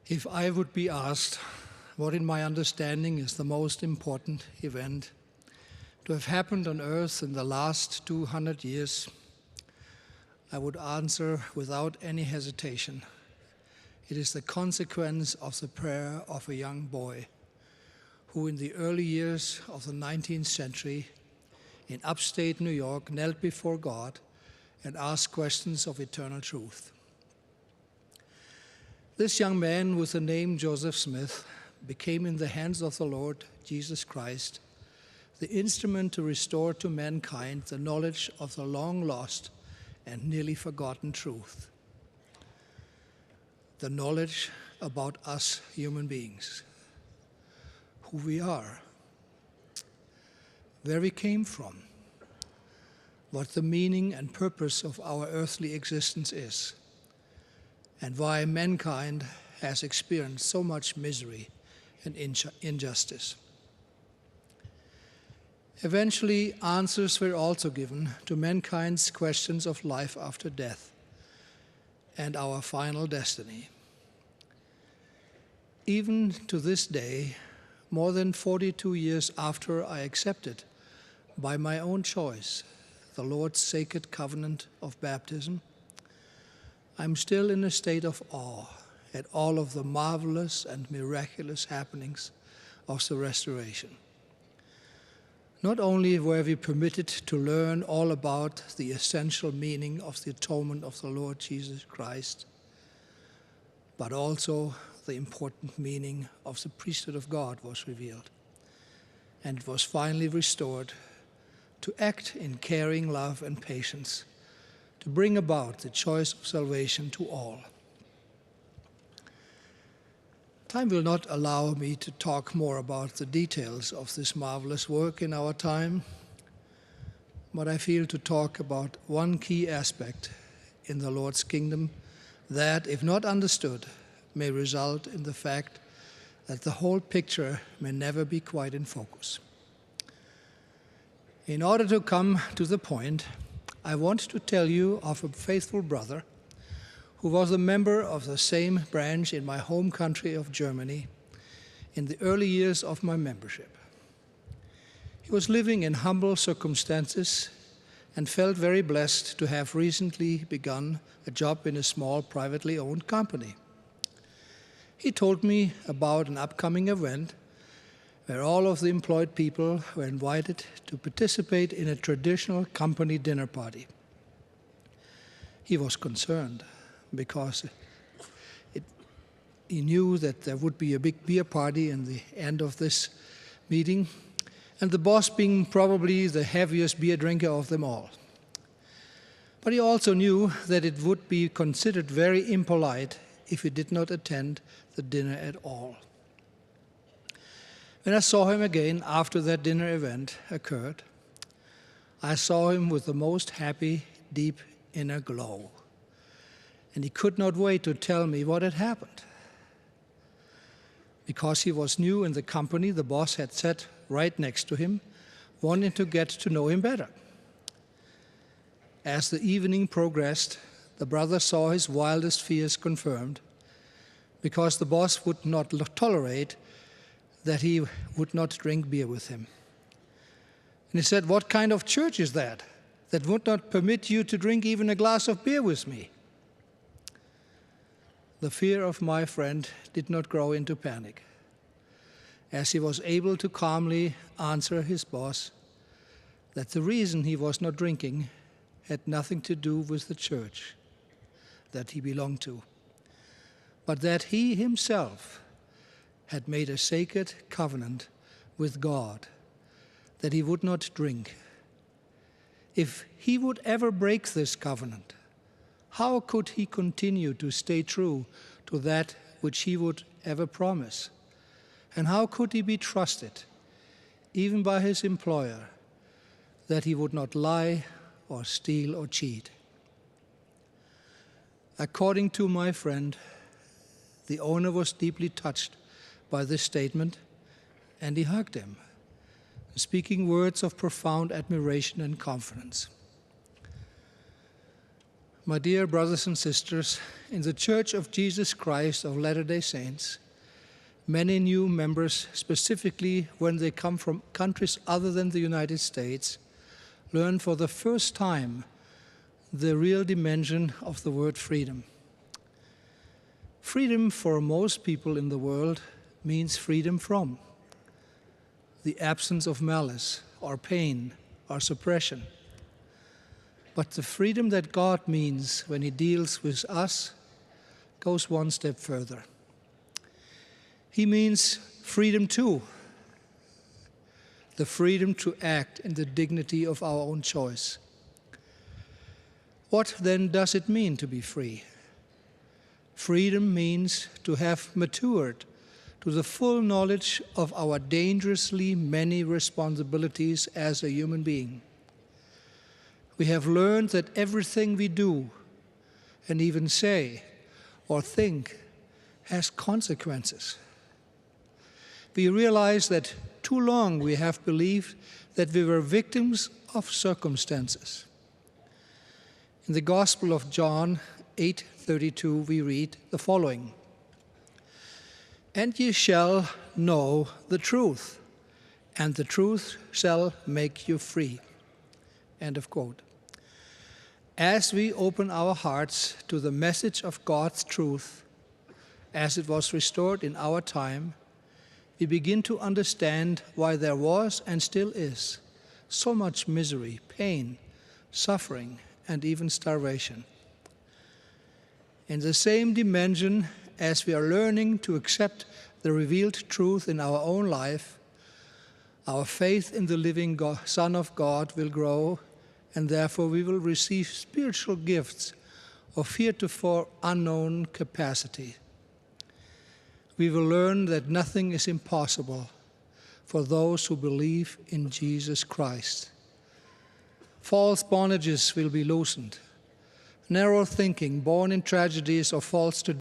If I would be asked what in my understanding is the most important event to have happened on earth in the last 200 years, I would answer without any hesitation. It is the consequence of the prayer of a young boy who in the early years of the 19th century in upstate New York knelt before God and asked questions of eternal truth. This young man with the name Joseph Smith became in the hands of the Lord Jesus Christ the instrument to restore to mankind the knowledge of the long lost and nearly forgotten truth. The knowledge about us human beings, who we are, where we came from, what the meaning and purpose of our earthly existence is, and why mankind has experienced so much misery and injustice. Eventually, answers were also given to mankind's questions of life after death and our final destiny. Even to this day, more than 42 years after I accepted, by my own choice, the Lord's sacred covenant of baptism, I'm still in a state of awe at all of the marvelous and miraculous happenings of the restoration. Not only were we permitted to learn all about the essential meaning of the atonement of the Lord Jesus Christ, but also the important meaning of the priesthood of God was revealed, and it was finally restored to act in caring love and patience, to bring about the choice of salvation to all. Time will not allow me to talk more about the details of this marvelous work in our time, but I feel to talk about one key aspect in the Lord's kingdom that, if not understood, may result in the fact that the whole picture may never be quite in focus. In order to come to the point, I want to tell you of a faithful brother who was a member of the same branch in my home country of Germany in the early years of my membership. He was living in humble circumstances and felt very blessed to have recently begun a job in a small privately owned company. He told me about an upcoming event where all of the employed people were invited to participate in a traditional company dinner party. He was concerned because he knew that there would be a big beer party in the end of this meeting, and the boss being probably the heaviest beer drinker of them all. But he also knew that it would be considered very impolite if he did not attend the dinner at all. When I saw him again after that dinner event occurred, I saw him with the most happy, deep inner glow. And he could not wait to tell me what had happened. Because he was new in the company, the boss had sat right next to him, wanting to get to know him better. As the evening progressed, the brother saw his wildest fears confirmed, because the boss would not tolerate that he would not drink beer with him. And he said, "What kind of church is that would not permit you to drink even a glass of beer with me?" The fear of my friend did not grow into panic, as he was able to calmly answer his boss that the reason he was not drinking had nothing to do with the church that he belonged to, but that he himself had made a sacred covenant with God that he would not drink. If he would ever break this covenant, how could he continue to stay true to that which he would ever promise? And how could he be trusted, even by his employer, that he would not lie or steal or cheat? According to my friend, the owner was deeply touched by this statement, and he hugged him, speaking words of profound admiration and confidence. My dear brothers and sisters, in the Church of Jesus Christ of Latter-day Saints, many new members, specifically when they come from countries other than the United States, learn for the first time the real dimension of the word freedom. Freedom for most people in the world means freedom from the absence of malice or pain or suppression. But the freedom that God means when He deals with us goes one step further. He means freedom too, the freedom to act in the dignity of our own choice. What then does it mean to be free? Freedom means to have matured to the full knowledge of our dangerously many responsibilities as a human being. We have learned that everything we do and even say or think has consequences. We realize that too long we have believed that we were victims of circumstances. In the Gospel of John 8:32 we read the following: "And ye shall know the truth, and the truth shall make you free." End of quote. As we open our hearts to the message of God's truth, as it was restored in our time, we begin to understand why there was and still is so much misery, pain, suffering, and even starvation. In the same dimension as we are learning to accept the revealed truth in our own life, our faith in the living Son of God will grow, and therefore we will receive spiritual gifts of heretofore unknown capacity. We will learn that nothing is impossible for those who believe in Jesus Christ. False bondages will be loosened. Narrow thinking, born in tragedies or false traditions,